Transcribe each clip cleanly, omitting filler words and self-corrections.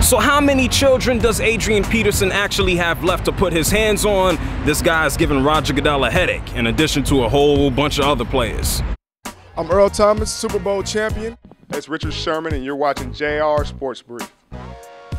So how many children does Adrian Peterson actually have left to put his hands on? This guy's giving Roger Goodell a headache, in addition to a whole bunch of other players. I'm Earl Thomas, Super Bowl champion. That's Richard Sherman, and you're watching JRSportBrief.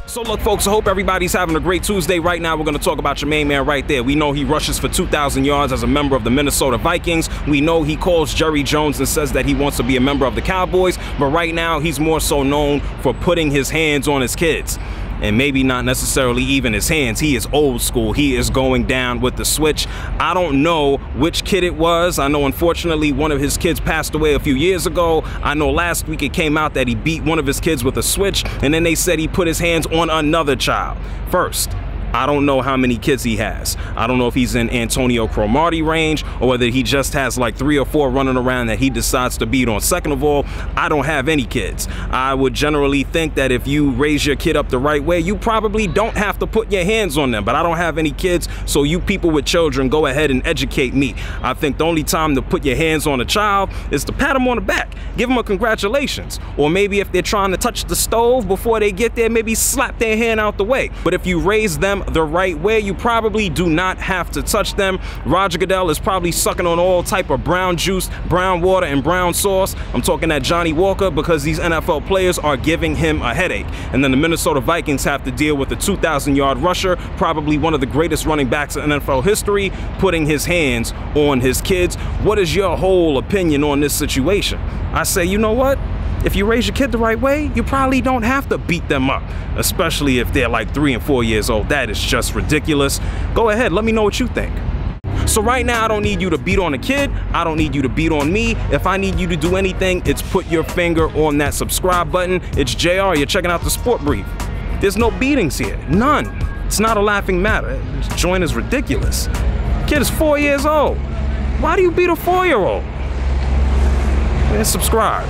So look, folks, I hope everybody's having a great Tuesday. Right now, we're going to talk about your main man right there. We know he rushes for 2,000 yards as a member of the Minnesota Vikings. We know he calls Jerry Jones and says that he wants to be a member of the Cowboys. But right now, he's more so known for putting his hands on his kids. And maybe not necessarily even his hands. He is old school. He is going down with the switch. I don't know which kid it was. I know, unfortunately, one of his kids passed away a few years ago. I know last week it came out that he beat one of his kids with a switch, and then they said he put his hands on another child. First, I don't know how many kids he has. I don't know if he's in Antonio Cromartie range or whether he just has like 3 or 4 running around that he decides to beat on. Second of all, I don't have any kids. I would generally think that if you raise your kid up the right way, you probably don't have to put your hands on them. But I don't have any kids, so you people with children, go ahead and educate me. I think the only time to put your hands on a child is to pat them on the back, give them a congratulations. Or maybe if they're trying to touch the stove before they get there, maybe slap their hand out the way. But if you raise them the right way, you probably do not have to touch them. Roger Goodell is probably sucking on all type of brown juice, brown water, and brown sauce. I'm talking that Johnny Walker, because these NFL players are giving him a headache. And then the Minnesota Vikings have to deal with a 2,000-yard rusher, probably one of the greatest running backs in NFL history, putting his hands on his kids. What is your whole opinion on this situation? I say, you know what? If you raise your kid the right way, you probably don't have to beat them up, especially if they're like 3 and 4 years old. That is just ridiculous. Go ahead, let me know what you think. So right now, I don't need you to beat on a kid. I don't need you to beat on me. If I need you to do anything, it's put your finger on that subscribe button. It's JR, you're checking out the Sport Brief. There's no beatings here, none. It's not a laughing matter. This joint is ridiculous. Kid is 4 years old. Why do you beat a 4-year-old? Man, subscribe.